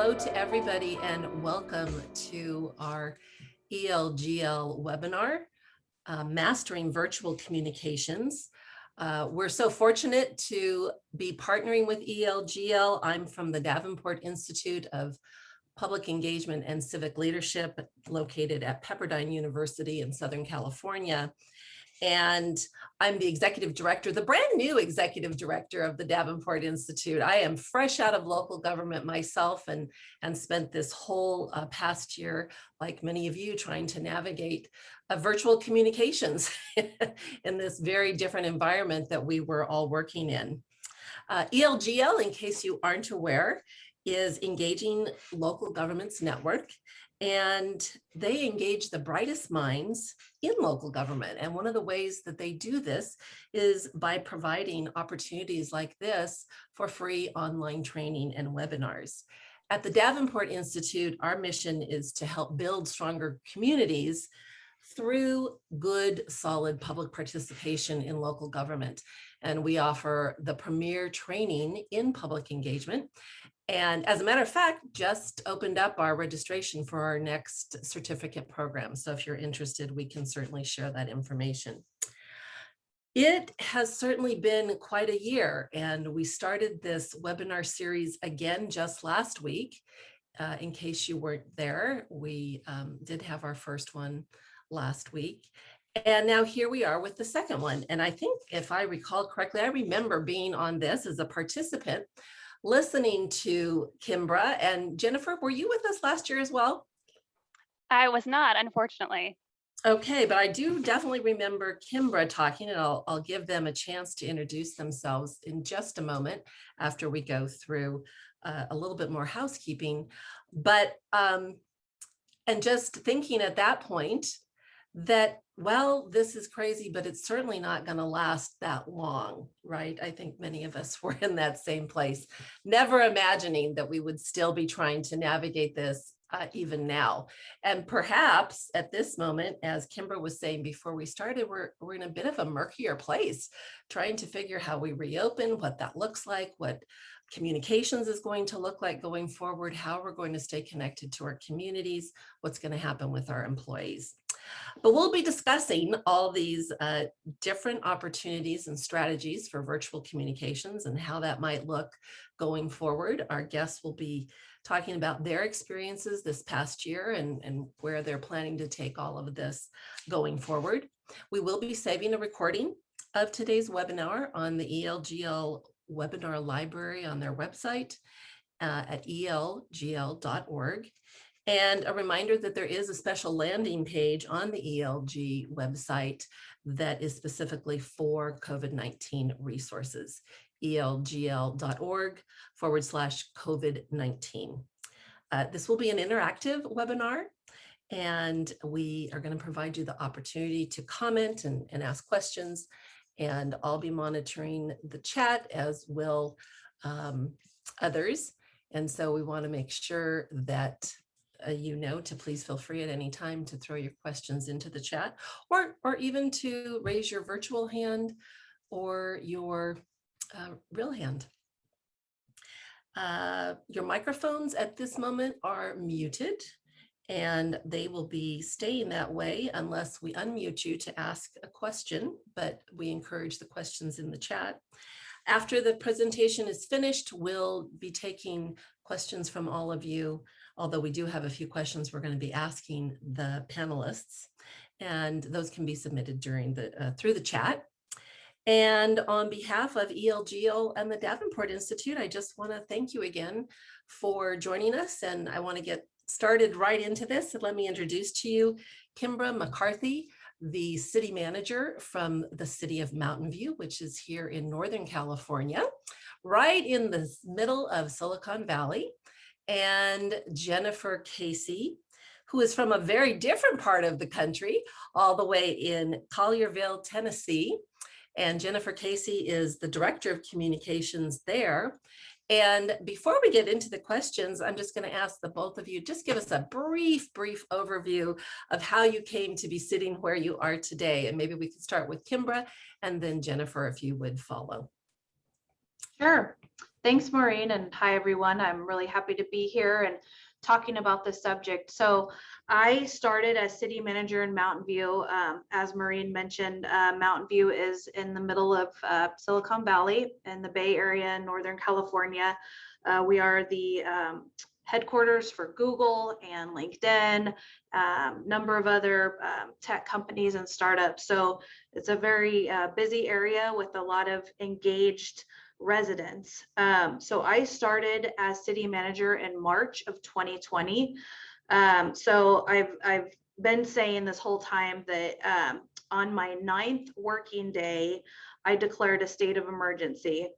Hello to everybody and welcome to our ELGL webinar, Mastering Virtual Communications. We're so fortunate to be partnering with ELGL. I'm from the Davenport Institute of Public Engagement and Civic Leadership located at Pepperdine University in Southern California. And I'm the executive director, the brand new executive director of the Davenport Institute. I am fresh out of local government myself and spent this whole past year, like many of you, trying to navigate virtual communications in this very different environment that we were all working in. ELGL, in case you aren't aware, is Engaging Local Governments Network. And they engage the brightest minds in local government. And one of the ways that they do this is by providing opportunities like this for free online training and webinars. At the Davenport Institute, our mission is to help build stronger communities through good, solid public participation in local government. And we offer the premier training in public engagement. And as a matter of fact, just opened up our registration for our next certificate program. So if you're interested, we can certainly share that information. It has certainly been quite a year, and we started this webinar series again just last week. In case you weren't there, we did have our first one last week. And now here we are with the second one. And I think if I recall correctly, I remember being on this as a participant, listening to Kimbra. And Jennifer, were you with us last year as well? I was not, unfortunately. Okay, but I do definitely remember Kimbra talking, and I'll give them a chance to introduce themselves in just a moment after we go through a little bit more housekeeping. But, and just thinking at that point that, well, this is crazy, but it's certainly not going to last that long, right? I think many of us were in that same place, never imagining that we would still be trying to navigate this even now. And perhaps at this moment, as Kimbra was saying before we started, we're in a bit of a murkier place, trying to figure how we reopen, what that looks like, what communications is going to look like going forward, how we're going to stay connected to our communities, what's going to happen with our employees. But we'll be discussing all these different opportunities and strategies for virtual communications and how that might look going forward. Our guests will be talking about their experiences this past year and where they're planning to take all of this going forward. We will be saving a recording of today's webinar on the ELGL webinar library on their website at elgl.org. And a reminder that there is a special landing page on the ELG website that is specifically for COVID-19 resources, elgl.org/COVID-19. This will be an interactive webinar, and we are going to provide you the opportunity to comment and ask questions. And I'll be monitoring the chat, as will others. And so we want to make sure that you know to please feel free at any time to throw your questions into the chat, or even to raise your virtual hand or your real hand. Your microphones at this moment are muted, and they will be staying that way unless we unmute you to ask a question, but we encourage the questions in the chat. After the presentation is finished, we'll be taking questions from all of you, although we do have a few questions we're going to be asking the panelists, and those can be submitted during the through the chat. And on behalf of ELGL and the Davenport Institute, I just want to thank you again for joining us, and I want to get started right into this. And let me introduce to you Kimbra McCarthy, the city manager from the city of Mountain View, which is here in Northern California, right in the middle of Silicon Valley, and Jennifer Casey, who is from a very different part of the country, all the way in Collierville, Tennessee. And Jennifer Casey is the director of communications there. And before we get into the questions, I'm just going to ask the both of you, just give us a brief overview of how you came to be sitting where you are today. And maybe we could start with Kimbra and then Jennifer, if you would follow. Sure. Thanks, Maureen, and hi, everyone. I'm really happy to be here and talking about this subject. So I started as city manager in Mountain View. As Maureen mentioned, Mountain View is in the middle of Silicon Valley in the Bay Area in Northern California. We are the headquarters for Google and LinkedIn, number of other tech companies and startups. So it's a very busy area with a lot of engaged residents. So I started as city manager in March of 2020. So I've been saying this whole time that on my 9th working day, I declared a state of emergency.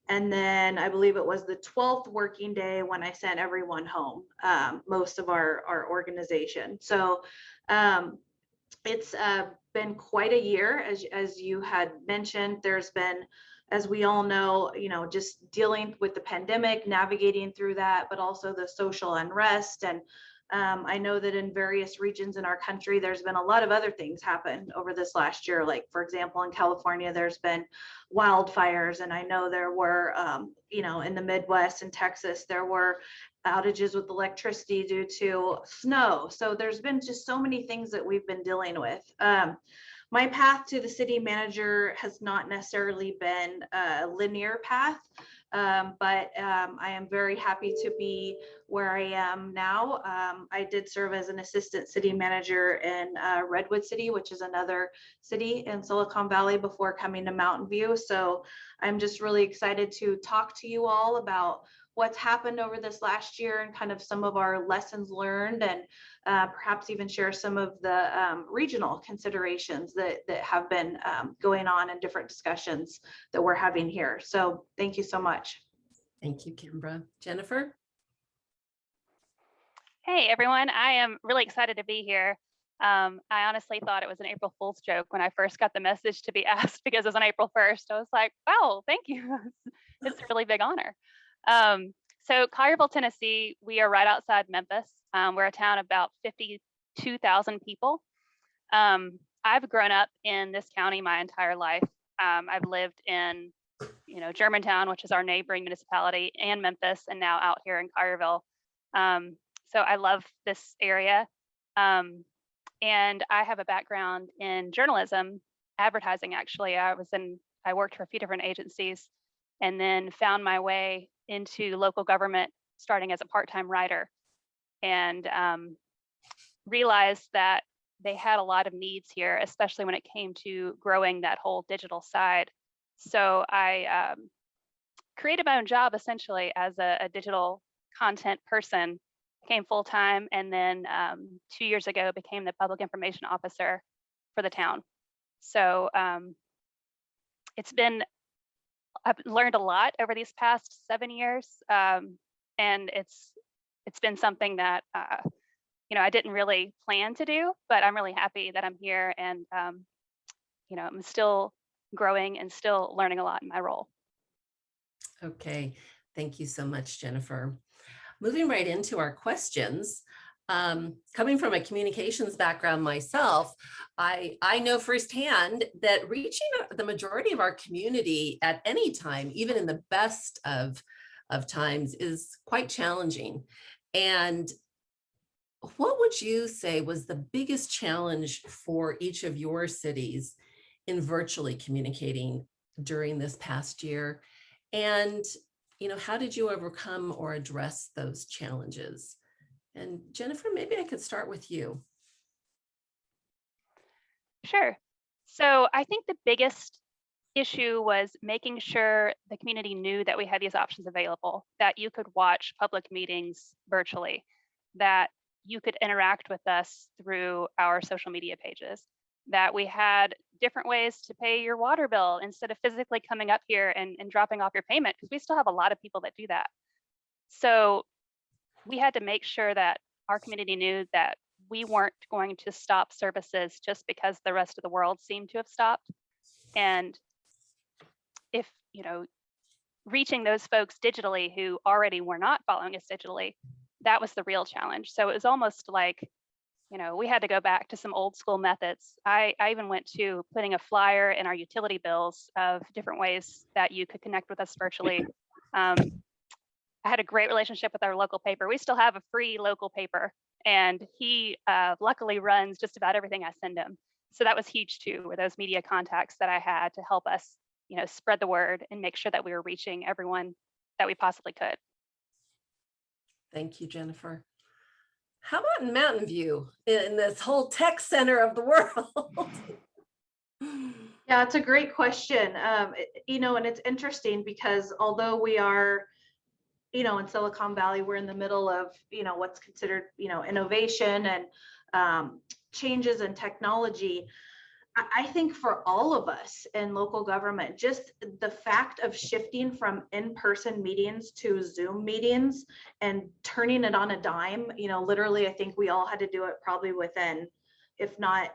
And then I believe it was the 12th working day when I sent everyone home, most of our organization. So it's been quite a year, as you had mentioned. There's been, as we all know, just dealing with the pandemic, navigating through that, but also the social unrest. And I know that in various regions in our country, there's been a lot of other things happen over this last year. Like, for example, in California, there's been wildfires. And I know there were, in the Midwest and Texas, there were outages with electricity due to snow. So there's been just so many things that we've been dealing with. My path to the city manager has not necessarily been a linear path, but I am very happy to be where I am now. I did serve as an assistant city manager in Redwood City, which is another city in Silicon Valley, before coming to Mountain View. So I'm just really excited to talk to you all about what's happened over this last year and kind of some of our lessons learned, and perhaps even share some of the regional considerations that have been going on in different discussions that we're having here. So thank you so much. Thank you, Kimbra. Jennifer? Hey, everyone. I am really excited to be here. I honestly thought it was an April Fool's joke when I first got the message to be asked, because it was on April 1st. I was like, wow, thank you. It's a really big honor. So Collierville, Tennessee, we are right outside Memphis. We're a town of about 52,000 people. I've grown up in this county my entire life. I've lived in, Germantown, which is our neighboring municipality, and Memphis, and now out here in Collierville. So I love this area. And I have a background in journalism, advertising, actually. I worked for a few different agencies, and then found my way into local government, starting as a part-time writer, and realized that they had a lot of needs here, especially when it came to growing that whole digital side. So I created my own job essentially as a digital content person, became full-time, and then 2 years ago became the public information officer for the town. So I've learned a lot over these past 7 years, and it's been something that I didn't really plan to do, but I'm really happy that I'm here, and I'm still growing and still learning a lot in my role. Okay, thank you so much, Jennifer. Moving right into our questions. Coming from a communications background myself, I know firsthand that reaching the majority of our community at any time, even in the best of times, is quite challenging. And what would you say was the biggest challenge for each of your cities in virtually communicating during this past year? And how did you overcome or address those challenges? And Jennifer, maybe I could start with you. Sure. So I think the biggest issue was making sure the community knew that we had these options available, that you could watch public meetings virtually, that you could interact with us through our social media pages, that we had different ways to pay your water bill instead of physically coming up here and dropping off your payment, because we still have a lot of people that do that. So we had to make sure that our community knew that we weren't going to stop services just because the rest of the world seemed to have stopped. And if, reaching those folks digitally who already were not following us digitally, that was the real challenge. So it was almost like, we had to go back to some old school methods. I even went to putting a flyer in our utility bills of different ways that you could connect with us virtually. I had a great relationship with our local paper. We still have a free local paper, and he luckily runs just about everything I send him. So that was huge too, with those media contacts that I had to help us, spread the word and make sure that we were reaching everyone that we possibly could. Thank you, Jennifer. How about in Mountain View, in this whole tech center of the world? Yeah, it's a great question. And it's interesting because although we are, in Silicon Valley, we're in the middle of, what's considered, innovation and changes in technology. I think for all of us in local government, just the fact of shifting from in-person meetings to Zoom meetings and turning it on a dime, literally, I think we all had to do it probably within, if not,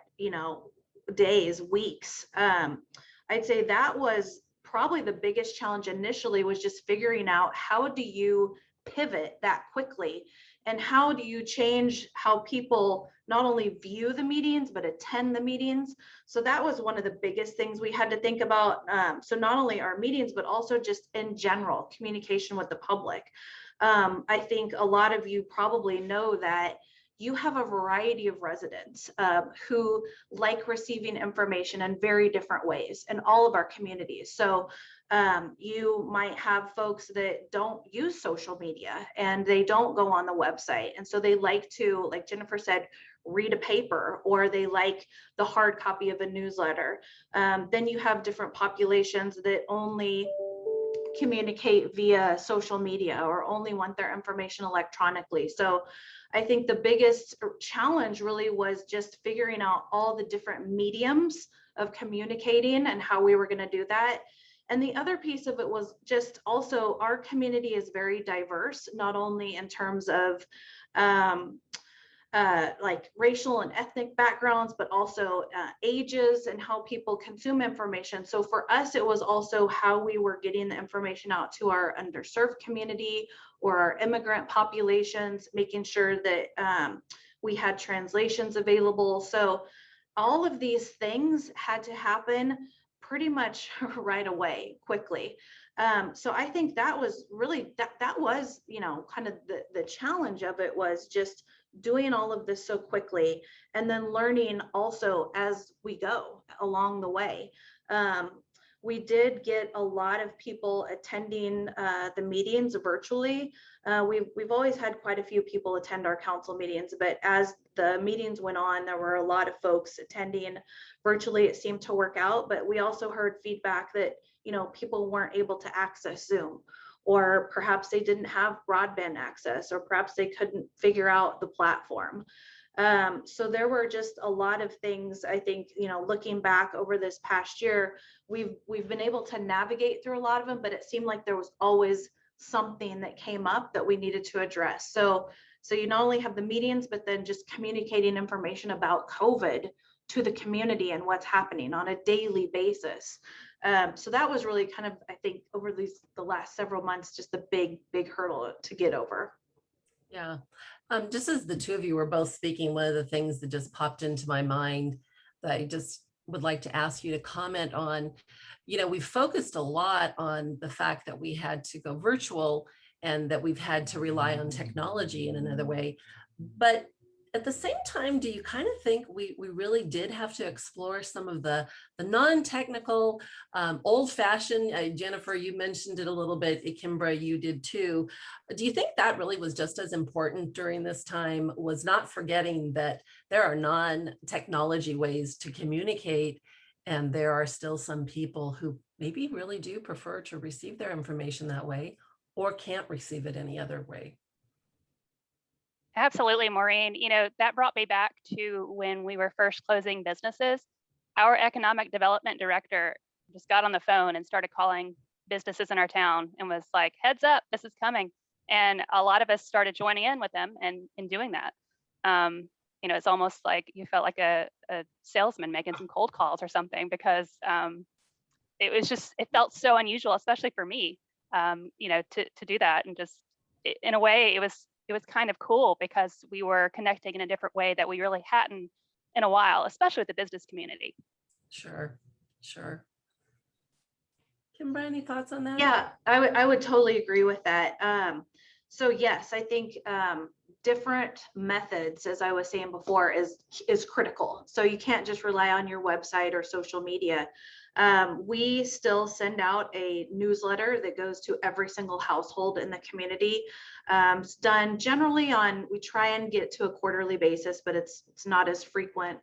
days, weeks. I'd say that was probably the biggest challenge initially, was just figuring out how do you pivot that quickly, and how do you change how people not only view the meetings but attend the meetings. So that was one of the biggest things we had to think about. So not only our meetings, but also just in general communication with the public. I think a lot of you probably know that you have a variety of residents who like receiving information in very different ways in all of our communities. So you might have folks that don't use social media and they don't go on the website. And so they like to, like Jennifer said, read a paper, or they like the hard copy of a newsletter. Then you have different populations that only communicate via social media or only want their information electronically. So I think the biggest challenge really was just figuring out all the different mediums of communicating and how we were going to do that. And the other piece of it was just also our community is very diverse, not only in terms of like racial and ethnic backgrounds, but also ages and how people consume information. So for us, it was also how we were getting the information out to our underserved community or our immigrant populations, making sure that we had translations available. So all of these things had to happen pretty much right away, quickly. So I think that was really, that was, kind of the challenge of it, was just doing all of this so quickly, and then learning also as we go along the way. We did get a lot of people attending the meetings virtually. We've always had quite a few people attend our council meetings, but as the meetings went on, there were a lot of folks attending virtually. It seemed to work out, but we also heard feedback that, people weren't able to access Zoom, or perhaps they didn't have broadband access, or perhaps they couldn't figure out the platform. So there were just a lot of things. I think, looking back over this past year, we've been able to navigate through a lot of them, but it seemed like there was always something that came up that we needed to address. So you not only have the meetings, but then just communicating information about COVID to the community and what's happening on a daily basis. So that was really kind of, I think, over the last several months, just the big hurdle to get over. Yeah. Just as the two of you were both speaking, one of the things that just popped into my mind that I just would like to ask you to comment on, we focused a lot on the fact that we had to go virtual and that we've had to rely on technology in another way. But at the same time, do you kind of think we really did have to explore some of the non-technical, old-fashioned, Jennifer, you mentioned it a little bit, Kimbra, you did too. Do you think that really was just as important during this time, was not forgetting that there are non-technology ways to communicate, and there are still some people who maybe really do prefer to receive their information that way or can't receive it any other way? Absolutely, Maureen. That brought me back to when we were first closing businesses. Our economic development director just got on the phone and started calling businesses in our town and was like, heads up, this is coming. And a lot of us started joining in with them and in doing that. It's almost like you felt like a salesman making some cold calls or something, because it felt so unusual, especially for me, to do that. And just in a way, it was kind of cool because we were connecting in a different way that we really hadn't in a while, especially with the business community. Sure. Kimbra, any thoughts on that? Yeah, I would totally agree with that. So yes, I think different methods, as I was saying before, is critical. So you can't just rely on your website or social media. We still send out a newsletter that goes to every single household in the community. It's done generally we try and get to a quarterly basis, but it's not as frequent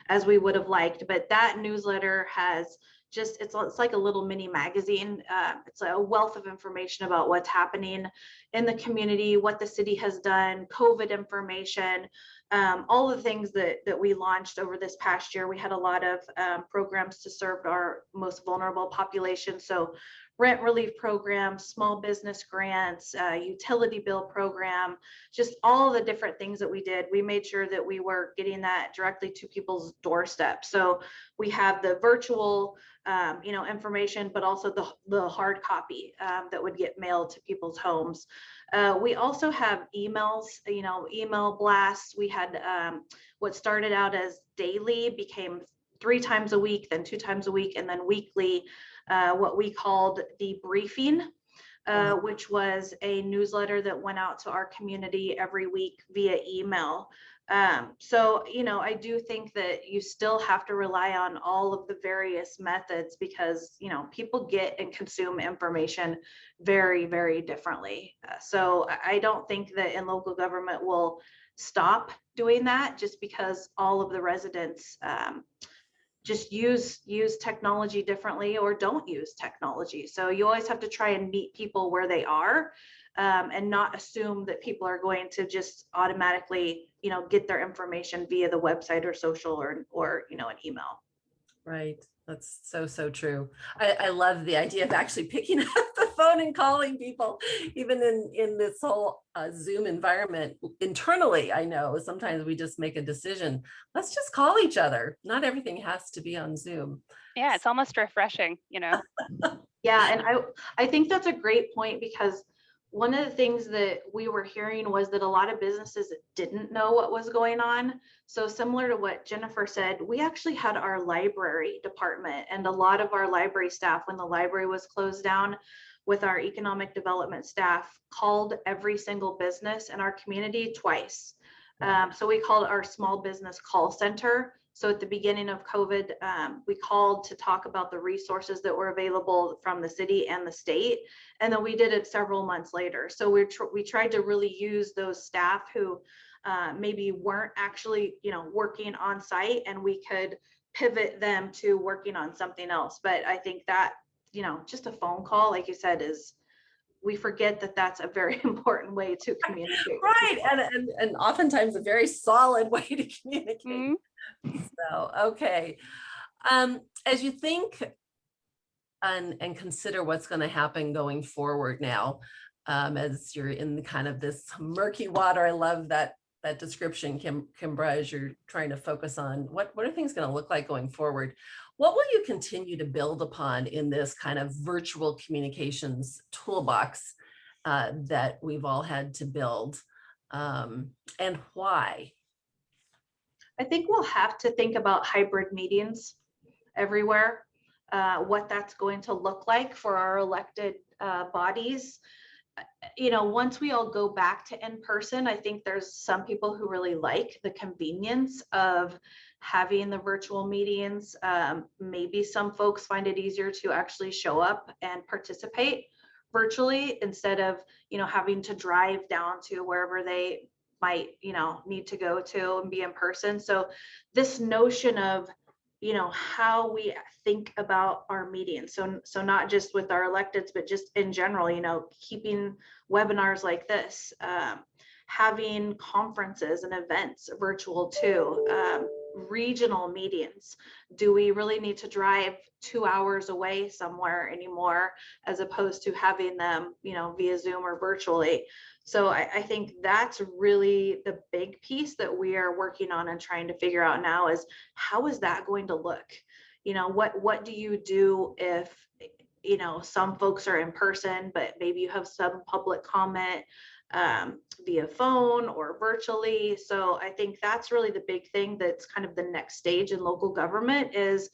as we would have liked. But that newsletter has it's like a little mini magazine. It's a wealth of information about what's happening in the community, what the city has done, COVID information, all the things that we launched over this past year. We had a lot of programs to serve our most vulnerable population. So rent relief programs, small business grants, utility bill program, just all the different things that we did. We made sure that we were getting that directly to people's doorstep. So we have the virtual information, but also the hard copy that would get mailed to people's homes. We also have emails, email blasts. We had what started out as daily became 3 times a week, then 2 times a week, and then weekly, what we called the briefing, which was a newsletter that went out to our community every week via email. So, I do think that you still have to rely on all of the various methods because, people get and consume information very, very differently. So I don't think that in local government will stop doing that just because all of the residents just use technology differently or don't use technology. So you always have to try and meet people where they are. And not assume that people are going to just automatically, get their information via the website or social or an email. Right. That's so true. I love the idea of actually picking up the phone and calling people, even in this whole Zoom environment. Internally, I know sometimes we just make a decision. Let's just call each other. Not everything has to be on Zoom. Yeah, it's almost refreshing, Yeah, and I think that's a great point because one of the things that we were hearing was that a lot of businesses didn't know what was going on. So similar to what Jennifer said, we actually had our library department and a lot of our library staff, when the library was closed down, with our economic development staff, called every single business in our community twice. So we called our small business call center. So at the beginning of COVID, we called to talk about the resources that were available from the city and the state. And then we did it several months later. So we tried to really use those staff who maybe weren't actually, working on site, and we could pivot them to working on something else. But I think that, just a phone call, like you said, we forget that that's a very important way to communicate. Right. And oftentimes a very solid way to communicate. Mm-hmm. So, okay. As you think and consider what's going to happen going forward now, as you're in kind of this murky water, I love that description, Kimbra, as you're trying to focus on what are things going to look like going forward. What will you continue to build upon in this kind of virtual communications toolbox that we've all had to build, and why? I think we'll have to think about hybrid meetings everywhere, what that's going to look like for our elected bodies. Once we all go back to in person, I think there's some people who really like the convenience of having the virtual meetings. Maybe some folks find it easier to actually show up and participate virtually instead of, having to drive down to wherever they might, need to go to and be in person. So this notion of, how we think about our meetings. So not just with our electeds, but just in general, keeping webinars like this, having conferences and events virtual too, regional meetings. Do we really need to drive 2 hours away somewhere anymore, as opposed to having them, via Zoom or virtually? So I think that's really the big piece that we are working on and trying to figure out now is how is that going to look? What do you do if, some folks are in person, but maybe you have some public comment via phone or virtually. So I think that's really the big thing that's kind of the next stage in local government is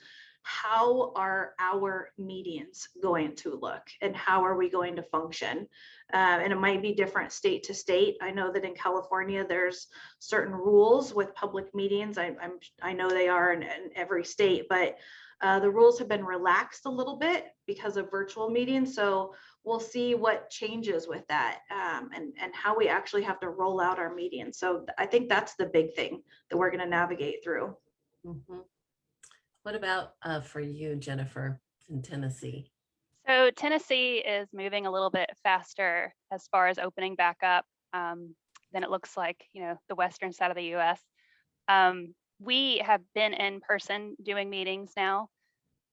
how are our meetings going to look and how are we going to function? And it might be different state to state. I know that in California, there's certain rules with public meetings. I know they are in every state, but the rules have been relaxed a little bit because of virtual meetings. So we'll see what changes with that, and how we actually have to roll out our meetings. So I think that's the big thing that we're going to navigate through. Mhm. What about for you, Jennifer, in Tennessee? So Tennessee is moving a little bit faster as far as opening back up than it looks like, the western side of the US. We have been in person doing meetings now.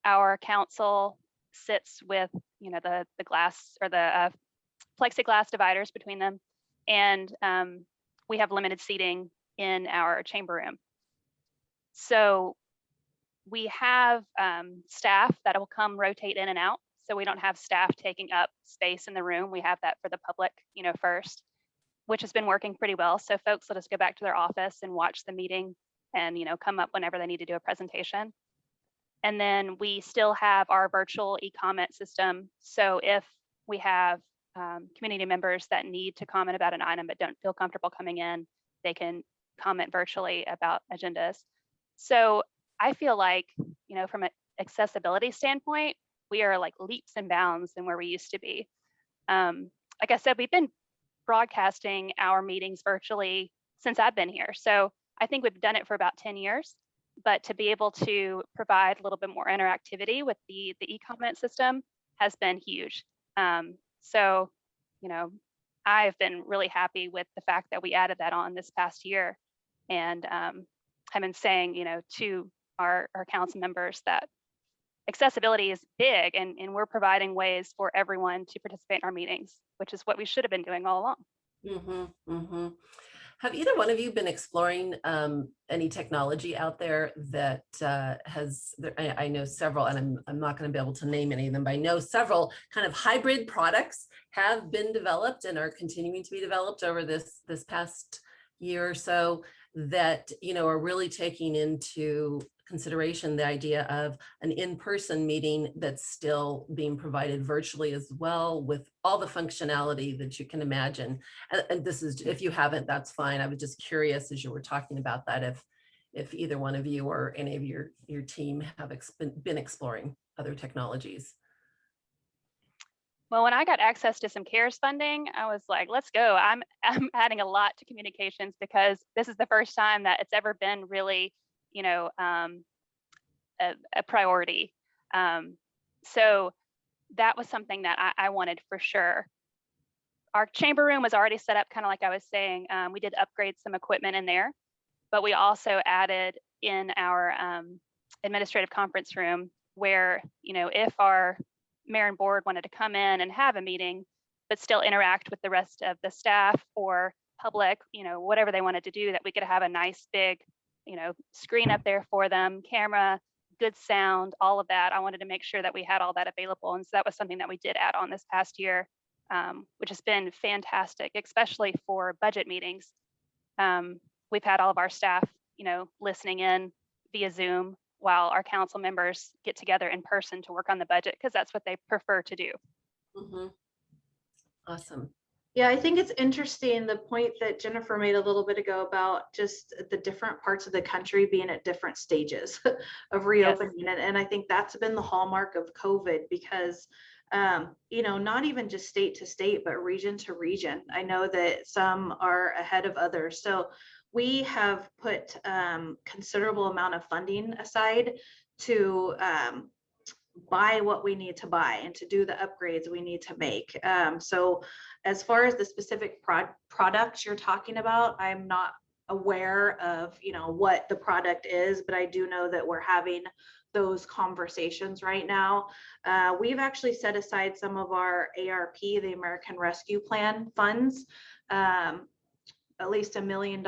Our council sits with, the glass or the plexiglass dividers between them. And we have limited seating in our chamber room. So we have staff that will come rotate in and out. So we don't have staff taking up space in the room. We have that for the public, first, which has been working pretty well. So folks will just go back to their office and watch the meeting and, come up whenever they need to do a presentation. And then we still have our virtual e-comment system. So if we have community members that need to comment about an item but don't feel comfortable coming in, they can comment virtually about agendas. So I feel like, from an accessibility standpoint, we are like leaps and bounds than where we used to be. Like I said, we've been broadcasting our meetings virtually since I've been here. So I think we've done it for about 10 years, but to be able to provide a little bit more interactivity with the e-comment system has been huge. So, I've been really happy with the fact that we added that on this past year. And I've been saying, to our council members that accessibility is big, and we're providing ways for everyone to participate in our meetings, which is what we should have been doing all along. Mm-hmm, mm-hmm. Have either one of you been exploring any technology out there that I know several, and I'm not going to be able to name any of them, but I know several kind of hybrid products have been developed and are continuing to be developed over this past year or so that, are really taking into consideration the idea of an in-person meeting that's still being provided virtually as well, with all the functionality that you can imagine. And this is, if you haven't, that's fine. I was just curious as you were talking about that, if either one of you or any of your team have been exploring other technologies. Well, when I got access to some CARES funding, I was like, let's go. I'm adding a lot to communications because this is the first time that it's ever been really, a priority. So that was something that I wanted for sure. Our chamber room was already set up kind of like I was saying. We did upgrade some equipment in there, but we also added in our administrative conference room where, if our mayor and board wanted to come in and have a meeting, but still interact with the rest of the staff or public, whatever they wanted to do, that we could have a nice big, screen up there for them, camera, good sound, all of that. I wanted to make sure that we had all that available. And so that was something that we did add on this past year, which has been fantastic, especially for budget meetings. We've had all of our staff, listening in via Zoom while our council members get together in person to work on the budget, because that's what they prefer to do. Mm-hmm. Awesome. Yeah, I think it's interesting, the point that Jennifer made a little bit ago about just the different parts of the country being at different stages of reopening. Yes. And I think that's been the hallmark of COVID because, not even just state to state, but region to region. I know that some are ahead of others. So we have put considerable amount of funding aside to buy what we need to buy and to do the upgrades we need to make. So as far as the specific products you're talking about, I'm not aware of, what the product is, but I do know that we're having those conversations right now. We've actually set aside some of our ARP, the American Rescue Plan funds, at least $1 million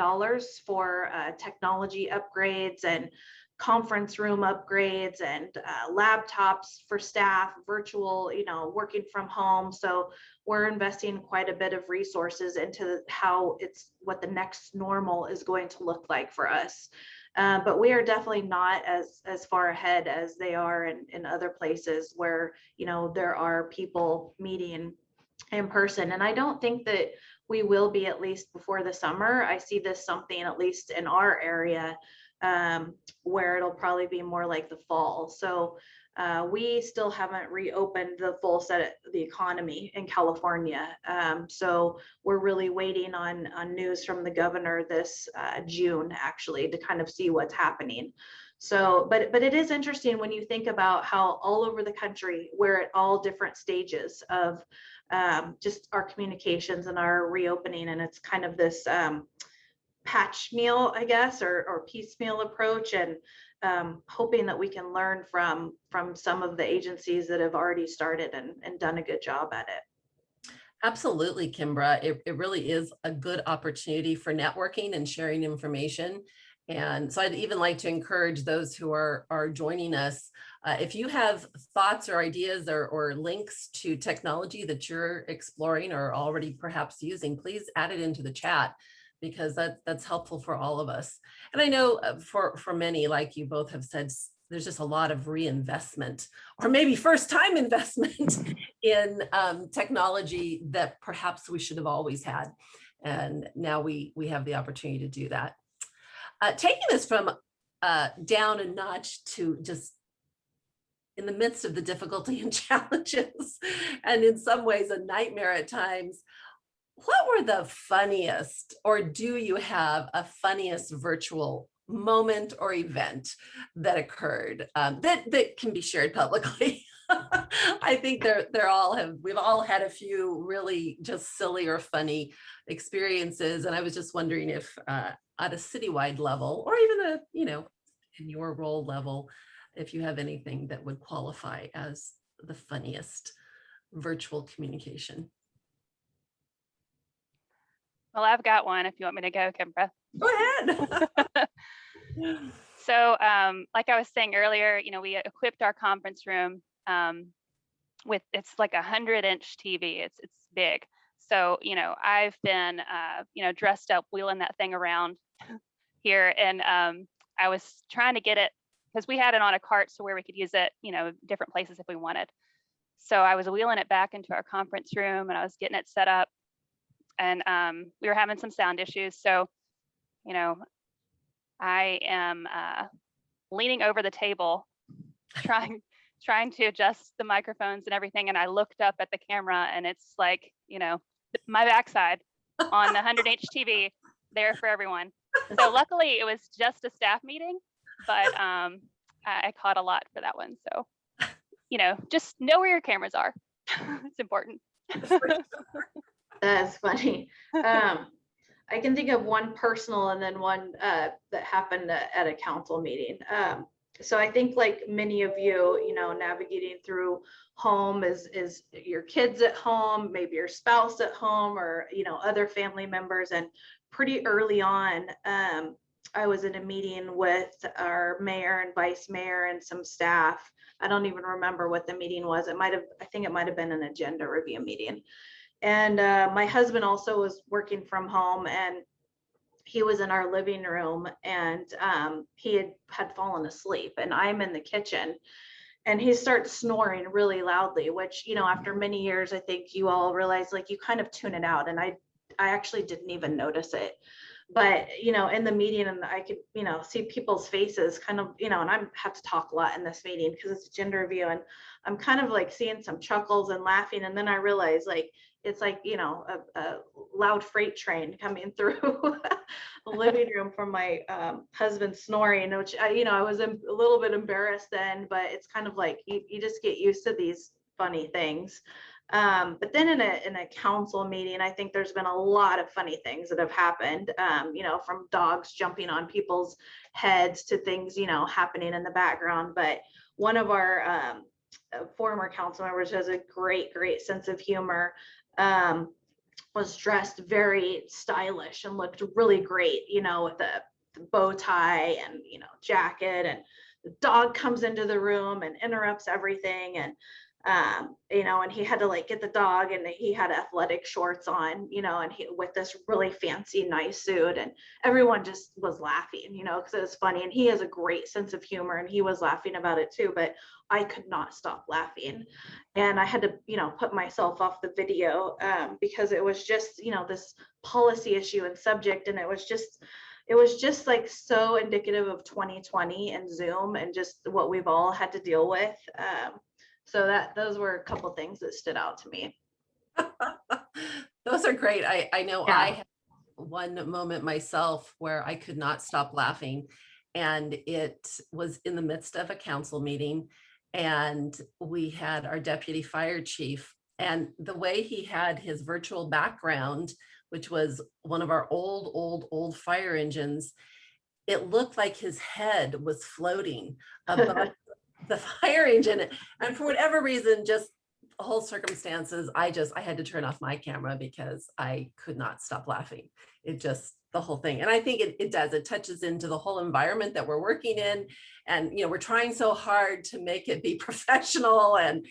for technology upgrades and conference room upgrades and laptops for staff, virtual, working from home. So we're investing quite a bit of resources into what the next normal is going to look like for us. But we are definitely not as far ahead as they are in other places where, there are people meeting in person. And I don't think that we will be, at least before the summer. I see this something, at least in our area, where it'll probably be more like the fall. So we still haven't reopened the full set of the economy in California. So we're really waiting on news from the governor this June, actually, to kind of see what's happening. So, but it is interesting when you think about how all over the country, we're at all different stages of just our communications and our reopening. And it's kind of this patch meal, I guess, or piecemeal approach, and hoping that we can learn from some of the agencies that have already started and done a good job at it. Absolutely, Kimbra. It really is a good opportunity for networking and sharing information. And so I'd even like to encourage those who are joining us, if you have thoughts or ideas or links to technology that you're exploring or already perhaps using, please add it into the chat, because that's helpful for all of us. And I know for many, like you both have said, there's just a lot of reinvestment, or maybe first time investment in technology that perhaps we should have always had. And now we have the opportunity to do that. Taking this from down a notch to just in the midst of the difficulty and challenges, and in some ways a nightmare at times, what were the funniest, or do you have a funniest virtual moment or event that occurred that can be shared publicly? I think we've all had a few really just silly or funny experiences. And I was just wondering if at a citywide level, or even in your role level, if you have anything that would qualify as the funniest virtual communication. Well, I've got one if you want me to go, Kimbra. Go ahead. So like I was saying earlier, we equipped our conference room with, it's like 100-inch TV. It's big. So, I've been, dressed up, wheeling that thing around here. And I was trying to get it, because we had it on a cart so where we could use it, different places if we wanted. So I was wheeling it back into our conference room, and I was getting it set up. And we were having some sound issues. So, I am leaning over the table, trying to adjust the microphones and everything. And I looked up at the camera, and it's like, my backside on the 100-inch TV there for everyone. So luckily it was just a staff meeting, but I caught a lot for that one. So, just know where your cameras are. It's important. That's funny. I can think of one personal and then one that happened at a council meeting. So I think, like many of you, navigating through home is your kids at home, maybe your spouse at home, or other family members. And pretty early on, I was in a meeting with our mayor and vice mayor and some staff. I don't even remember what the meeting was. I think it might have been an agenda review meeting. And my husband also was working from home, and he was in our living room, and he had fallen asleep, and I'm in the kitchen, and he starts snoring really loudly, which, after many years, I think you all realize, like, you kind of tune it out. And I actually didn't even notice it. But, in the meeting, and I could, see people's faces kind of, and I have to talk a lot in this meeting because it's a gender review, and I'm kind of like seeing some chuckles and laughing. And then I realized, like, it's like, a loud freight train coming through the living room from my husband snoring, which I was a little bit embarrassed then, but it's kind of like, you just get used to these funny things. But then in a council meeting, I think there's been a lot of funny things that have happened, from dogs jumping on people's heads to things, happening in the background. But one of our former council members has a great sense of humor, was dressed very stylish and looked really great, with the bow tie and, jacket, and the dog comes into the room and interrupts everything. And you know, and he had to like get the dog, and he had athletic shorts on, you know, and he with this really fancy, nice suit, and everyone just was laughing, you know, because it was funny. And he has a great sense of humor, and he was laughing about it too, but I could not stop laughing. And I had to, you know, put myself off the video because it was just, you know, this policy issue and subject. And it was just like so indicative of 2020 and Zoom and just what we've all had to deal with. So those were a couple things that stood out to me. Those are great. I know Yeah. I had one moment myself where I could not stop laughing, and it was in the midst of a council meeting, and we had our deputy fire chief, and the way he had his virtual background, which was one of our old fire engines, it looked like his head was floating above the fire engine. And for whatever reason, just the whole circumstances, I had to turn off my camera because I could not stop laughing. It just, the whole thing. And I think it does, it touches into the whole environment that we're working in. And, you know, we're trying so hard to make it be professional and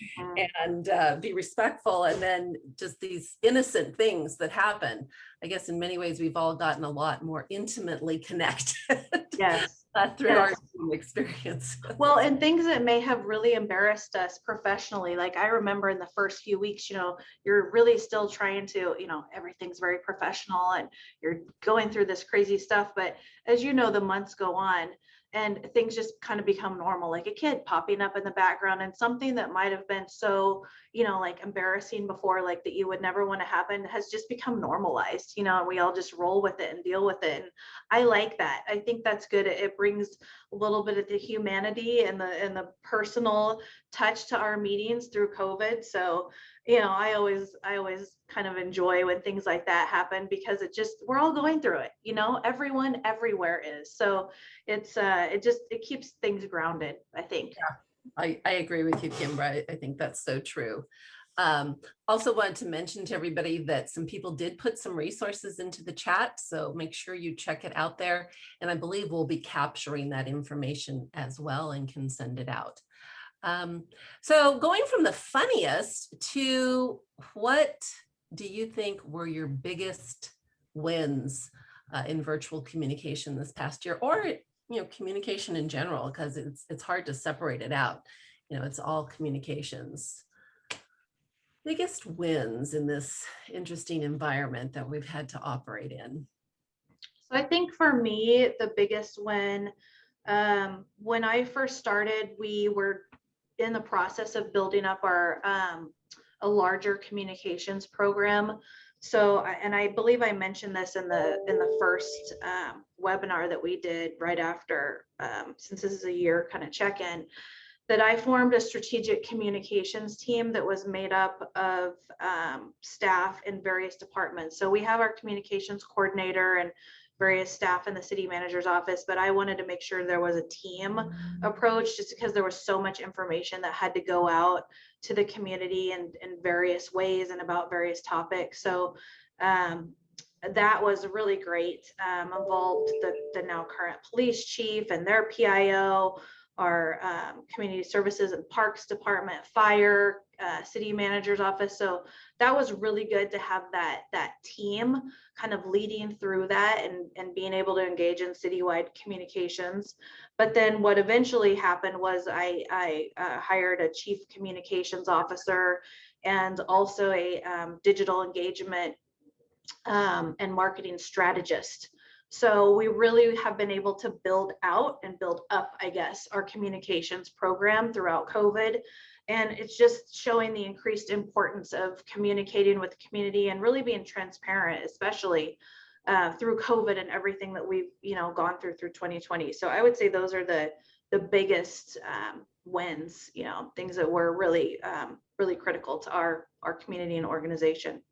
be respectful. And then just these innocent things that happen. I guess in many ways, we've all gotten a lot more intimately connected. Yes. Through Yes. our experience. Well, and things that may have really embarrassed us professionally. Like I remember in the first few weeks, you know, you're really still trying to, you know, everything's very professional and you're going through this crazy stuff. But as you know, the months go on and things just kind of become normal, like a kid popping up in the background, and something that might have been so, you know, like embarrassing before, like that you would never want to happen, has just become normalized, you know, and we all just roll with it and deal with it. And I like that. I think that's good. It brings a little bit of the humanity and the personal touch to our meetings through COVID. So, you know, I always kind of enjoy when things like that happen, because it just, we're all going through it, you know, everyone everywhere is. So it's it keeps things grounded, I think. Yeah, I agree with you, Kimbra. I think that's so true. Also wanted to mention to everybody that some people did put some resources into the chat, so make sure you check it out there. And I believe we'll be capturing that information as well and can send it out. So going from the funniest to, what do you think were your biggest wins in virtual communication this past year, or, you know, communication in general, because it's hard to separate it out. You know, it's all communications. Biggest wins in this interesting environment that we've had to operate in? So I think for me, the biggest win, when I first started, we were in the process of building up our a larger communications program. So, and I believe I mentioned this in the first webinar that we did right after, since this is a year kind of check-in, that I formed a strategic communications team that was made up of staff in various departments. So we have our communications coordinator and various staff in the city manager's office, but I wanted to make sure there was a team approach, just because there was so much information that had to go out to the community in various ways and about various topics. So that was really great. Involved the now current police chief and their PIO, our community services and parks department, fire, city manager's office. So that was really good to have that team kind of leading through that and being able to engage in citywide communications. But then what eventually happened was I hired a chief communications officer and also a digital engagement and marketing strategist. So we really have been able to build out and build up, I guess, our communications program throughout COVID. And it's just showing the increased importance of communicating with the community and really being transparent, especially through COVID and everything that we've, you know, gone through 2020. So I would say those are the biggest wins, you know, things that were really, really critical to our community and organization.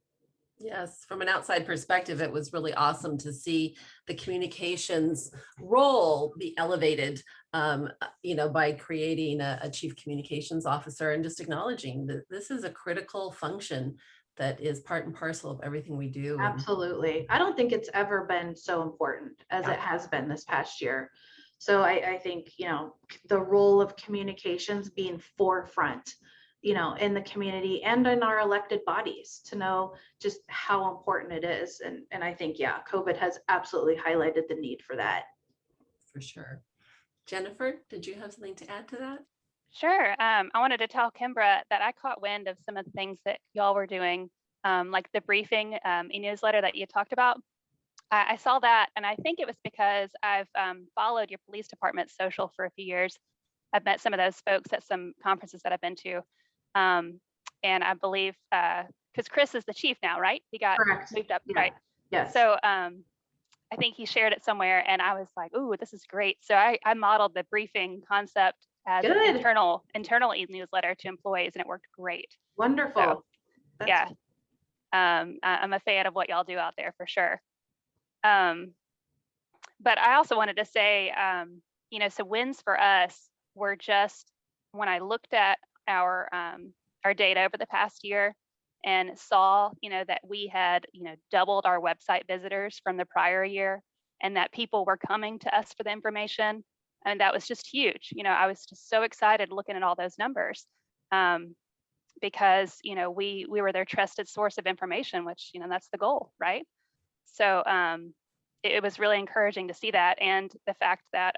Yes, from an outside perspective, it was really awesome to see the communications role be elevated, you know, by creating a chief communications officer and just acknowledging that this is a critical function that is part and parcel of everything we do. Absolutely. I don't think it's ever been so important as it has been this past year. So I think, you know, the role of communications being forefront, in the community and in our elected bodies to know just how important it is. And I think, yeah, COVID has absolutely highlighted the need for that. For sure. Jennifer, did you have something to add to that? Sure. I wanted to tell Kimbra that I caught wind of some of the things that y'all were doing, like the briefing e-newsletter that you talked about. I saw that, and I think it was because I've followed your police department's social for a few years. I've met some of those folks at some conferences that I've been to. And I believe, because Chris is the chief now, right? He got Correct. moved up, Yeah. right? Yes. So I think he shared it somewhere, and I was like, "Ooh, this is great." So I modeled the briefing concept as an Good. internal e-newsletter to employees, and it worked great. Wonderful. So, That's yeah, I'm a fan of what y'all do out there for sure. But I also wanted to say, so wins for us were just when I looked at our data over the past year and saw, that we had, doubled our website visitors from the prior year, and that people were coming to us for the information. And that was just huge. I was just so excited looking at all those numbers, because, we were their trusted source of information, which, that's the goal, right? So it was really encouraging to see that, and the fact that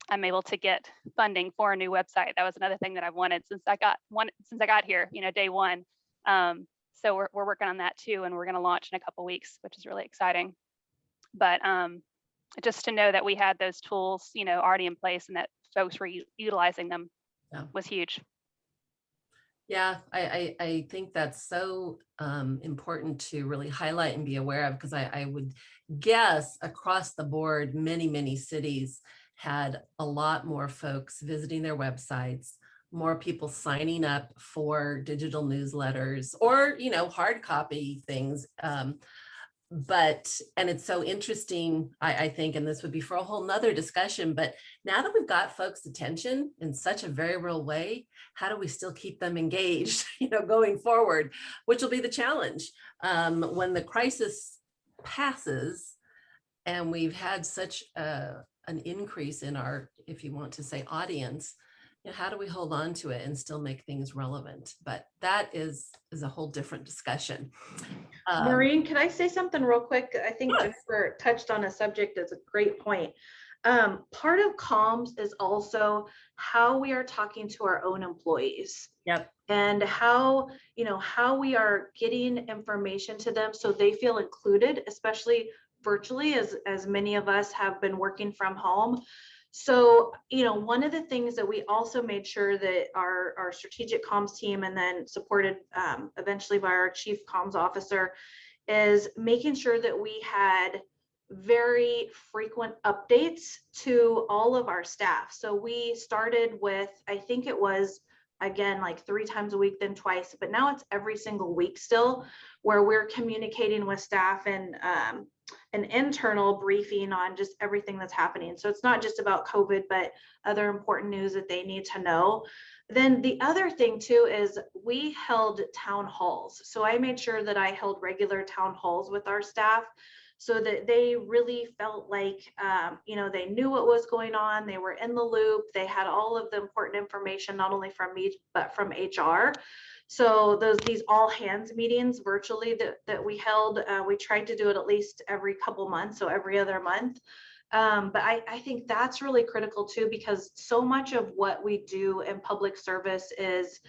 I'm able to get funding for a new website. That was another thing that I've wanted since I got here, day one. So we're working on that too, and we're going to launch in a couple weeks, which is really exciting. But just to know that we had those tools, already in place, and that folks were utilizing them, was huge. Yeah, I think that's so important to really highlight and be aware of, because I would guess across the board, many cities had a lot more folks visiting their websites, more people signing up for digital newsletters or, hard copy things. And it's so interesting, I think, and this would be for a whole nother discussion, but now that we've got folks' attention in such a very real way, how do we still keep them engaged, going forward, which will be the challenge when the crisis passes and we've had such an increase in our, if you want to say, audience. How do we hold on to it and still make things relevant? But that is a whole different discussion. Maureen, can I say something real quick? I think Jennifer touched on a subject that's a great point. Part of comms is also how we are talking to our own employees. Yep. And how we are getting information to them so they feel included, especially virtually, as many of us have been working from home. So, one of the things that we also made sure that our strategic comms team, and then supported eventually by our chief comms officer, is making sure that we had very frequent updates to all of our staff. So we started with, I think it was, again, like 3 times a week, then twice, but now it's every single week still, where we're communicating with staff and an internal briefing on just everything that's happening. So it's not just about COVID, but other important news that they need to know. Then the other thing too is we held town halls. So I made sure that I held regular town halls with our staff so that they really felt like, they knew what was going on. They were in the loop. They had all of the important information, not only from me, but from HR. So these all hands meetings virtually that we held, we tried to do it at least every couple months, so every other month. But I think that's really critical too, because so much of what we do in public service is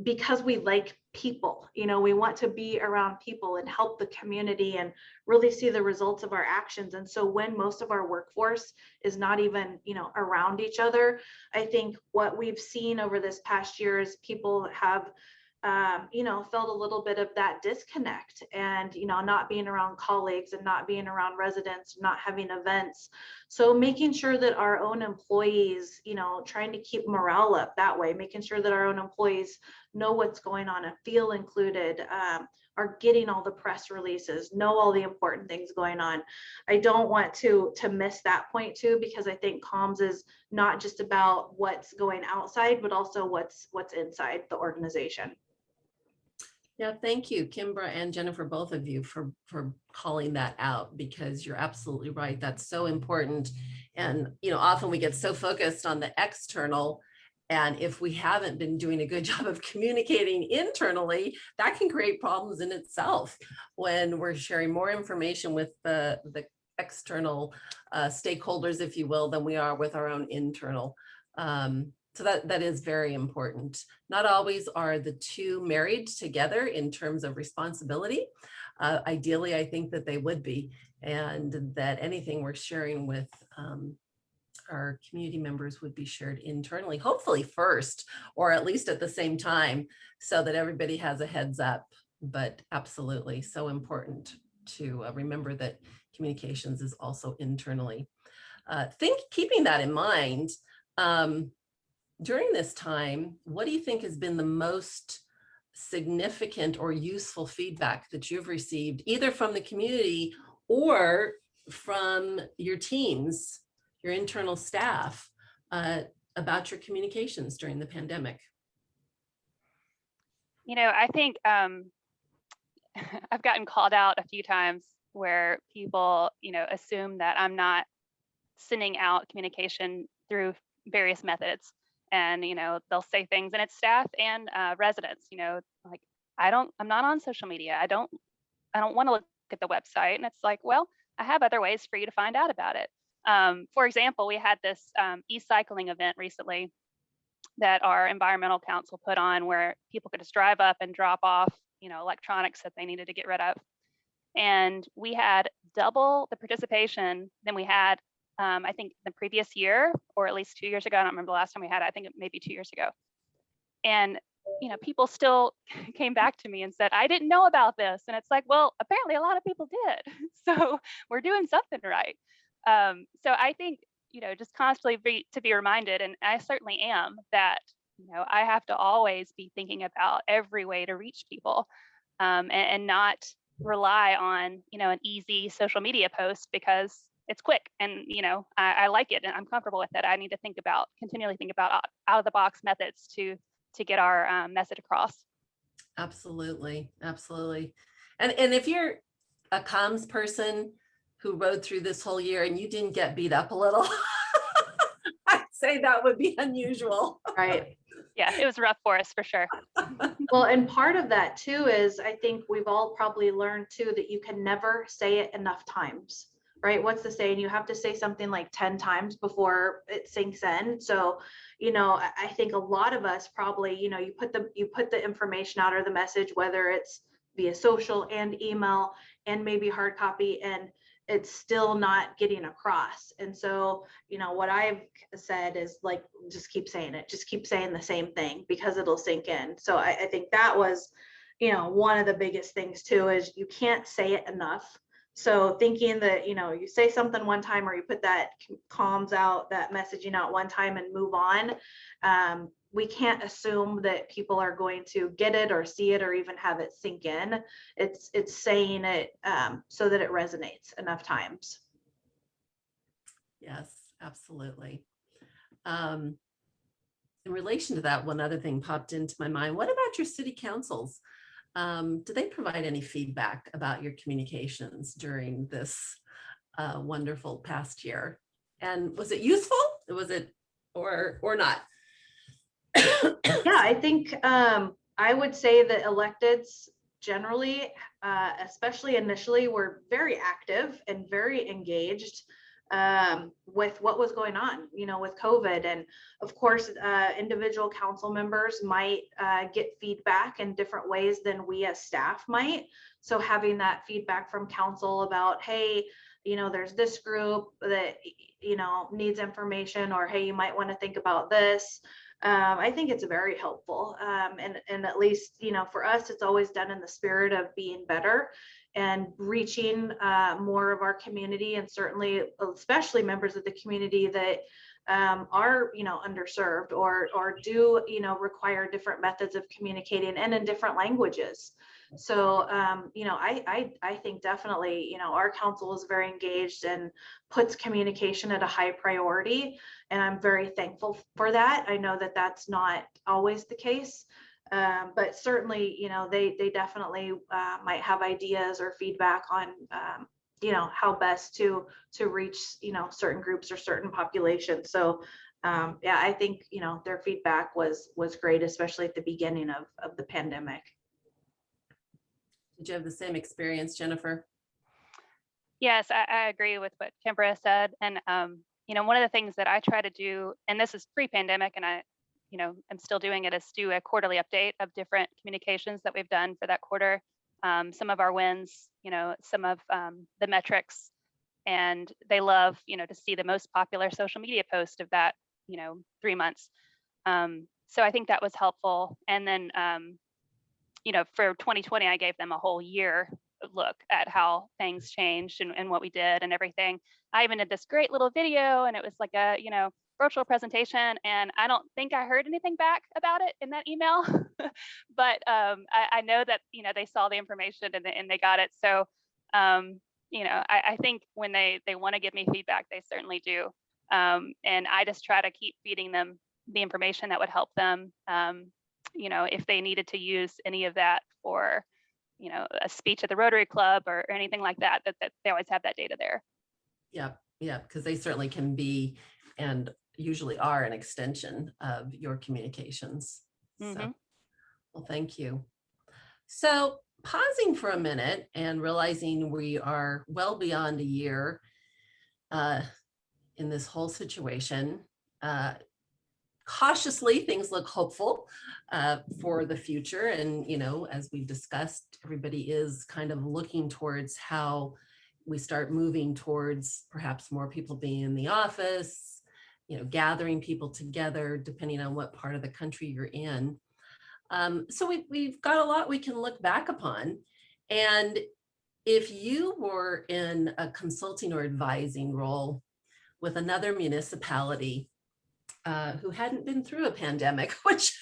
because we like people. We want to be around people and help the community and really see the results of our actions. And so when most of our workforce is not even, around each other, I think what we've seen over this past year is people have felt a little bit of that disconnect, and not being around colleagues and not being around residents, not having events. So making sure that our own employees, trying to keep morale up that way, making sure that our own employees know what's going on and feel included, are getting all the press releases, know all the important things going on. I don't want to miss that point too, because I think comms is not just about what's going outside, but also what's inside the organization. Yeah, thank you, Kimbra and Jennifer, both of you, for calling that out, because you're absolutely right. That's so important. And often we get so focused on the external And if we haven't been doing a good job of communicating internally, that can create problems in itself when we're sharing more information with the external stakeholders, if you will, than we are with our own internal. So that is very important. Not always are the two married together in terms of responsibility. Ideally, I think that they would be, and that anything we're sharing with our community members would be shared internally, hopefully first, or at least at the same time, so that everybody has a heads up. But absolutely so important to remember that communications is also internally. Keeping that in mind, during this time, what do you think has been the most significant or useful feedback that you've received, either from the community or from your teams, your internal staff, about your communications during the pandemic? You know, I think I've gotten called out a few times where people, you know, assume that I'm not sending out communication through various methods. And, you know, they'll say things, and it's staff and residents, you know, like, I'm not on social media. I don't want to look at the website. And it's like, well, I have other ways for you to find out about it. For example, we had this e-cycling event recently that our environmental council put on, where people could just drive up and drop off, you know, electronics that they needed to get rid of. And we had double the participation than we had, I think, the previous year, or at least 2 years ago. I don't remember the last time we had it. I think maybe 2 years ago. And, you know, people still came back to me and said, I didn't know about this. And it's like, well, apparently a lot of people did. So we're doing something right. So I think, you know, just constantly to be reminded, and I certainly am, that, you know, I have to always be thinking about every way to reach people, and not rely on, you know, an easy social media post because it's quick and, you know, I like it and I'm comfortable with it. I need to continually think about out of the box methods to get our message across. Absolutely. Absolutely. And if you're a comms person who rode through this whole year and you didn't get beat up a little, I'd say that would be unusual. Right. Yeah, it was rough for us for sure. Well, and part of that too is, I think we've all probably learned too, that you can never say it enough times, right? What's the saying? You have to say something like 10 times before it sinks in. So, you know, I think a lot of us probably, you know, you put the information out, or the message, whether it's via social and email and maybe hard copy, and it's still not getting across. And so, you know, what I've said is, like, just keep saying it, just keep saying the same thing, because it'll sink in. So I think that was, you know, one of the biggest things too, is you can't say it enough. So thinking that, you know, you say something one time, or you put that comms out, that messaging out one time and move on. We can't assume that people are going to get it or see it or even have it sink in. It's saying it so that it resonates enough times. Yes, absolutely. In relation to that, one other thing popped into my mind. What about your city councils? Do they provide any feedback about your communications during this wonderful past year? And was it useful? Was it or not? Yeah, I think I would say that electeds generally, especially initially, were very active and very engaged with what was going on, you know, with COVID. And of course, individual council members might get feedback in different ways than we as staff might. So having that feedback from council about, hey, you know, there's this group that, you know, needs information, or hey, you might want to think about this. I think it's very helpful. And at least, you know, for us, it's always done in the spirit of being better and reaching more of our community, and certainly, especially members of the community that are, you know, underserved or do, you know, require different methods of communicating and in different languages. So, you know, I think definitely, you know, our council is very engaged and puts communication at a high priority. And I'm very thankful for that. I know that that's not always the case, but certainly, you know, they definitely might have ideas or feedback on, you know, how best to reach, you know, certain groups or certain populations. So yeah, I think, their feedback was great, especially at the beginning of the pandemic. Did you have the same experience, Jennifer? Yes, I agree with what Kimbra said. And, one of the things that I try to do, and this is pre-pandemic, and I'm still doing it, is do a quarterly update of different communications that we've done for that quarter. Some of our wins, some of the metrics, and they love, to see the most popular social media post of that, 3 months. So I think that was helpful. And then, for 2020, I gave them a whole year look at how things changed and what we did and everything. I even did this great little video, and it was like a, virtual presentation, and I don't think I heard anything back about it in that email, but I know that, they saw the information and they got it. So, I think when they want to give me feedback, they certainly do. And I just try to keep feeding them the information that would help them. If they needed to use any of that for, a speech at the Rotary Club or anything like that, that they always have that data there. Yeah, because they certainly can be and usually are an extension of your communications. So, well, thank you. So pausing for a minute and realizing we are well beyond a year in this whole situation, cautiously, things look hopeful for the future. And, as we've discussed, everybody is kind of looking towards how we start moving towards perhaps more people being in the office, gathering people together, depending on what part of the country you're in. So we've got a lot we can look back upon. And if you were in a consulting or advising role with another municipality who hadn't been through a pandemic, which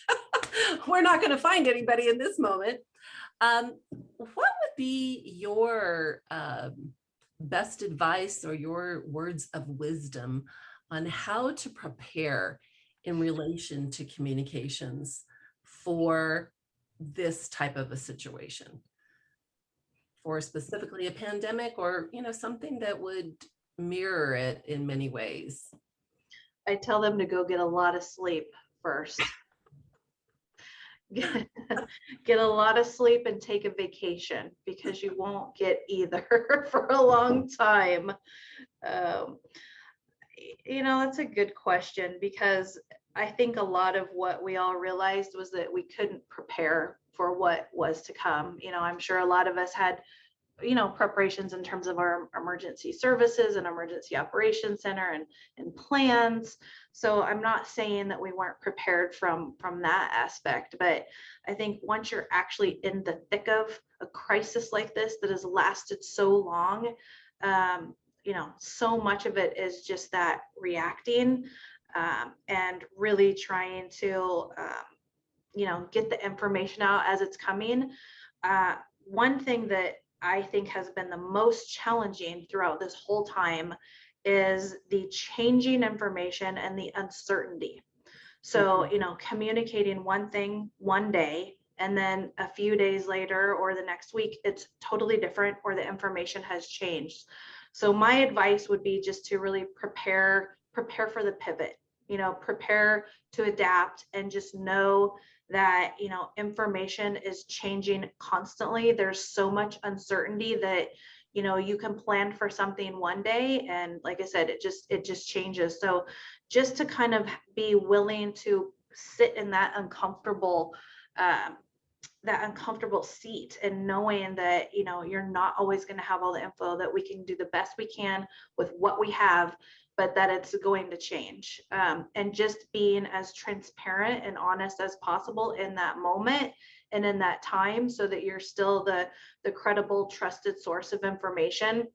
we're not going to find anybody in this moment, what would be your best advice or your words of wisdom on how to prepare in relation to communications for this type of a situation, for specifically a pandemic, or something that would mirror it in many ways? I tell them to go get a lot of sleep first. Get a lot of sleep and take a vacation, because you won't get either for a long time. That's a good question, because I think a lot of what we all realized was that we couldn't prepare for what was to come. I'm sure a lot of us had preparations in terms of our emergency services and emergency operations center and plans. So I'm not saying that we weren't prepared from that aspect, but I think once you're actually in the thick of a crisis like this that has lasted so long, so much of it is just that reacting and really trying to get the information out as it's coming. One thing that I think has been the most challenging throughout this whole time is the changing information and the uncertainty. So, communicating one thing one day, and then a few days later or the next week, it's totally different, or the information has changed. So my advice would be just to really prepare for the pivot, prepare to adapt, and just know that, information is changing constantly. There's so much uncertainty that, you can plan for something one day, and like I said, it just changes. So just to kind of be willing to sit in that uncomfortable seat, and knowing that, you're not always going to have all the info, that we can do the best we can with what we have, but that it's going to change. And just being as transparent and honest as possible in that moment and in that time, so that you're still the credible, trusted source of information.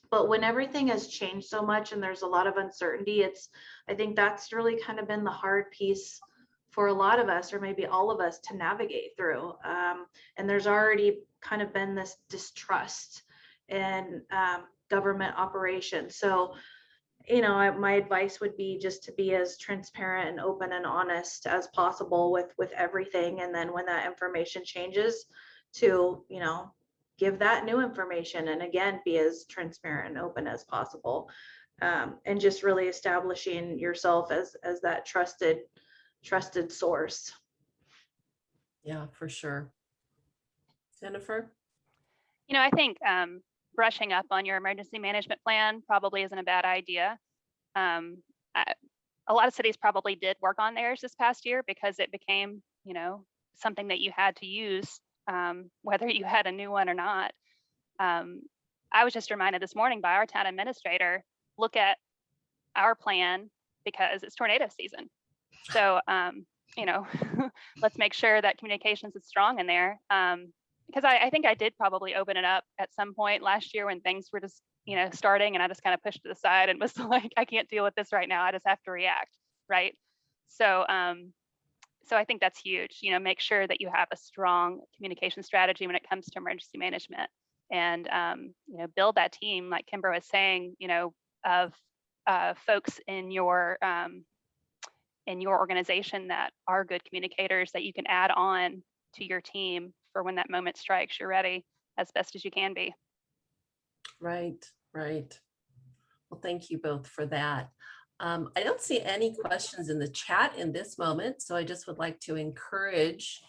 But when everything has changed so much and there's a lot of uncertainty, I think that's really kind of been the hard piece for a lot of us, or maybe all of us, to navigate through. And there's already kind of been this distrust in government operations. So, my advice would be just to be as transparent and open and honest as possible with everything. And then when that information changes, to, give that new information, and again, be as transparent and open as possible. and just really establishing yourself as that trusted source. Yeah, for sure. Jennifer? I think brushing up on your emergency management plan probably isn't a bad idea. A lot of cities probably did work on theirs this past year because it became, something that you had to use, whether you had a new one or not. I was just reminded this morning by our town administrator, look at our plan because it's tornado season. So, let's make sure that communications is strong in there. Because I think I did probably open it up at some point last year when things were just, starting, and I just kind of pushed it aside and was like, I can't deal with this right now. I just have to react. Right. So, so I think that's huge. Make sure that you have a strong communication strategy when it comes to emergency management, and build that team, like Kimbra was saying, of folks in your organization that are good communicators that you can add on to your team for when that moment strikes, you're ready as best as you can be. Right, right. Well, thank you both for that. I don't see any questions in the chat in this moment, so I just would like to encourage,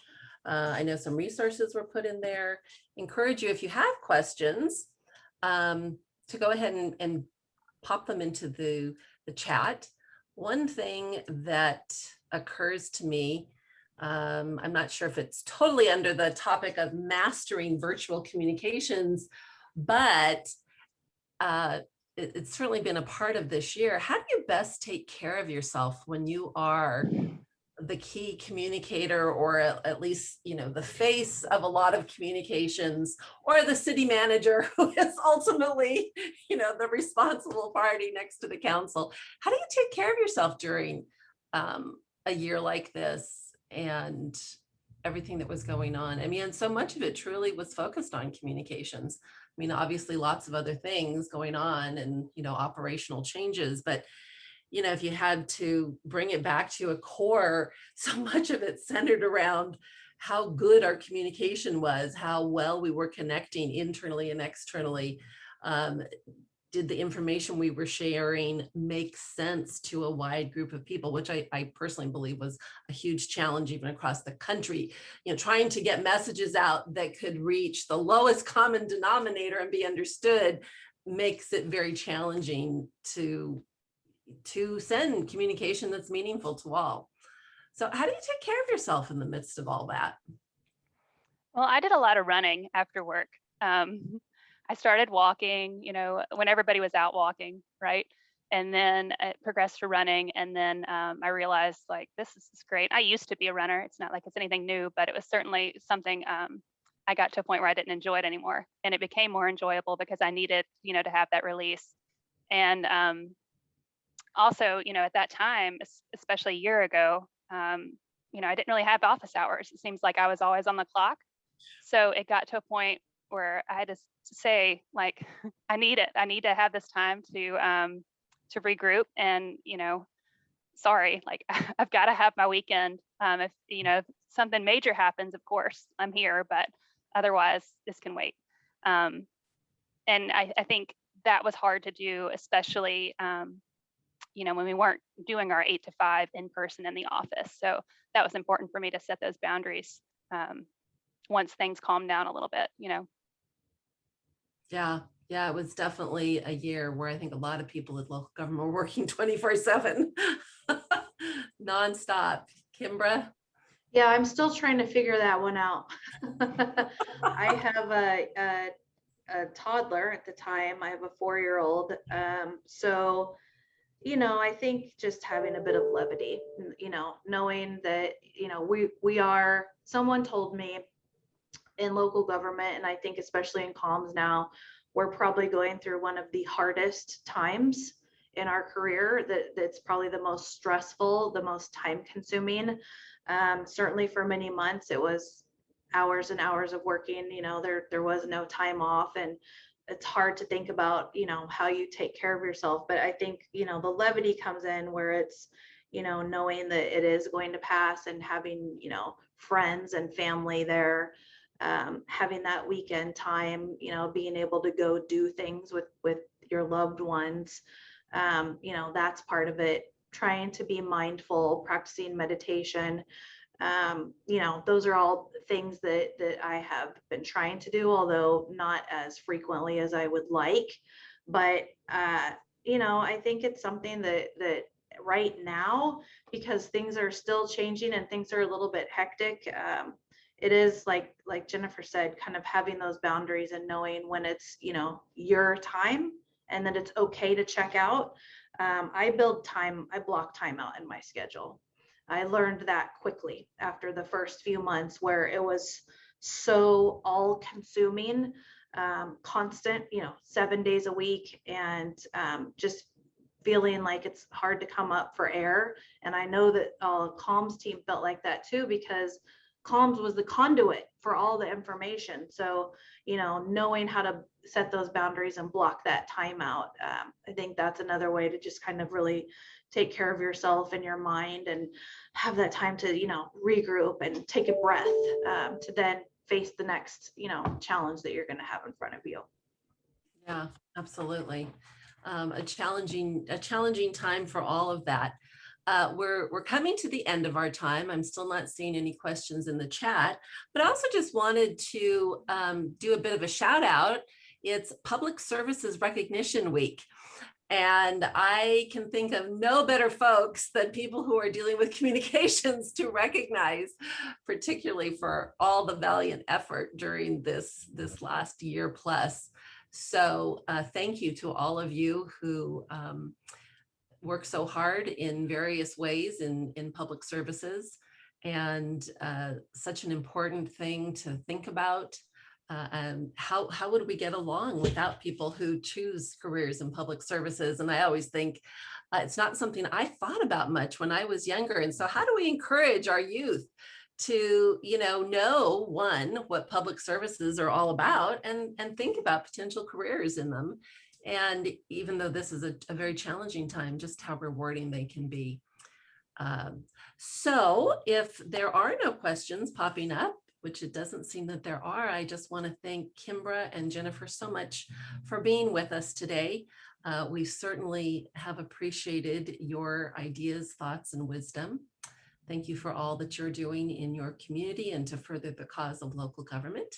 I know some resources were put in there, encourage you if you have questions to go ahead and pop them into the chat. One thing that occurs to me, I'm not sure if it's totally under the topic of mastering virtual communications, but it's certainly been a part of this year. How do you best take care of yourself when you are the key communicator, or at least, the face of a lot of communications, or the city manager who is ultimately, the responsible party next to the council? How do you take care of yourself during a year like this and everything that was going on? I mean, and so much of it truly was focused on communications. I mean, obviously lots of other things going on and, operational changes, but, if you had to bring it back to a core, so much of it centered around how good our communication was, how well we were connecting internally and externally. Did the information we were sharing make sense to a wide group of people, which I personally believe was a huge challenge even across the country, trying to get messages out that could reach the lowest common denominator and be understood makes it very challenging to send communication that's meaningful to all. So how do you take care of yourself in the midst of all that? Well, I did a lot of running after work. I started walking, when everybody was out walking, right? And then it progressed to running. And then I realized, like, this is great. I used to be a runner. It's not like it's anything new, but it was certainly something I got to a point where I didn't enjoy it anymore. And it became more enjoyable because I needed, to have that release. And also, at that time, especially a year ago, I didn't really have office hours. It seems like I was always on the clock. So it got to a point where I had to say, like, I need it. I need to have this time to regroup, and, sorry, like, I've got to have my weekend. If something major happens, of course I'm here, but otherwise this can wait. And I think that was hard to do, especially, when we weren't doing our 8 to 5 in person in the office. So that was important for me to set those boundaries once things calmed down a little bit, Yeah, it was definitely a year where I think a lot of people at local government were working 24/7, nonstop. Kimbra? Yeah, I'm still trying to figure that one out. I have a toddler at the time. I have a 4-year-old. So, I think just having a bit of levity, knowing that, we are, someone told me in local government, and I think especially in comms now, we're probably going through one of the hardest times in our career. That's probably the most stressful, the most time consuming. Certainly for many months, it was hours and hours of working. There was no time off, and it's hard to think about, how you take care of yourself. But I think, the levity comes in where it's, knowing that it is going to pass, and having, friends and family there, having that weekend time, being able to go do things with your loved ones. You know, that's part of it. Trying to be mindful, practicing meditation. You know, those are all things that I have been trying to do, although not as frequently as I would like. But you know, I think it's something that right now, because things are still changing and things are a little bit hectic. It is like Jennifer said, kind of having those boundaries and knowing when it's, you know, your time and that it's okay to check out. I block time out in my schedule. I learned that quickly after the first few months where it was so all consuming, constant, you know, 7 days a week, and just feeling like it's hard to come up for air. And I know that comms team felt like that too, because comms was the conduit for all the information. So, you know, knowing how to set those boundaries and block that time out, I think that's another way to just kind of really take care of yourself and your mind and have that time to, you know, regroup and take a breath, to then face the next, you know, challenge that you're going to have in front of you. Yeah, absolutely. A challenging time for all of that. We're coming to the end of our time. I'm still not seeing any questions in the chat, but I also just wanted to do a bit of a shout out. It's Public Services Recognition Week. And I can think of no better folks than people who are dealing with communications to recognize, particularly for all the valiant effort during this last year plus. So thank you to all of you who work so hard in various ways in public services, and such an important thing to think about. And how would we get along without people who choose careers in public services? And I always think it's not something I thought about much when I was younger. And so how do we encourage our youth to, you know one, what public services are all about, and think about potential careers in them? And even though this is a very challenging time, just how rewarding they can be. So if there are no questions popping up, which it doesn't seem that there are, I just want to thank Kimbra and Jennifer so much for being with us today. We certainly have appreciated your ideas, thoughts, and wisdom. Thank you for all that you're doing in your community and to further the cause of local government.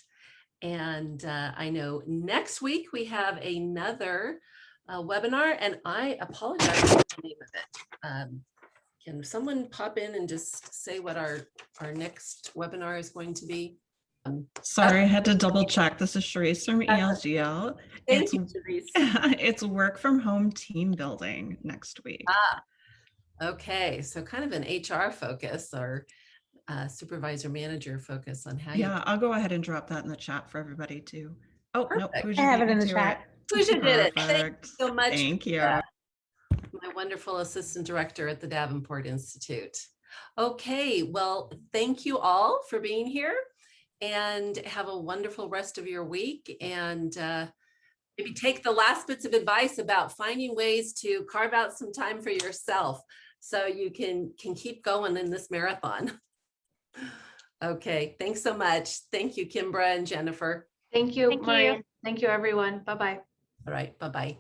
And I know next week we have another webinar, and I apologize for the name of it. Can someone pop in and just say what our next webinar is going to be? Sorry, I had to double check. This is Charisse from ELGL. Thank you, Charisse. It's work from home team building next week. Okay, so kind of an HR focus or supervisor manager focus on how Yeah, I'll go ahead and drop that in the chat for everybody too. Oh, no, Perfect. Pooja I have it beat in me the to chat. Pooja did it. Thank you Perfect. so much. Thank you. My wonderful assistant director at the Davenport Institute. Okay, well, thank you all for being here, and have a wonderful rest of your week. And maybe take the last bits of advice about finding ways to carve out some time for yourself so you can keep going in this marathon. Okay, thanks so much. Thank you, Kimbra and Jennifer. Thank you, Thank you. Maureen. Thank you, everyone. Bye-bye. All right, bye-bye.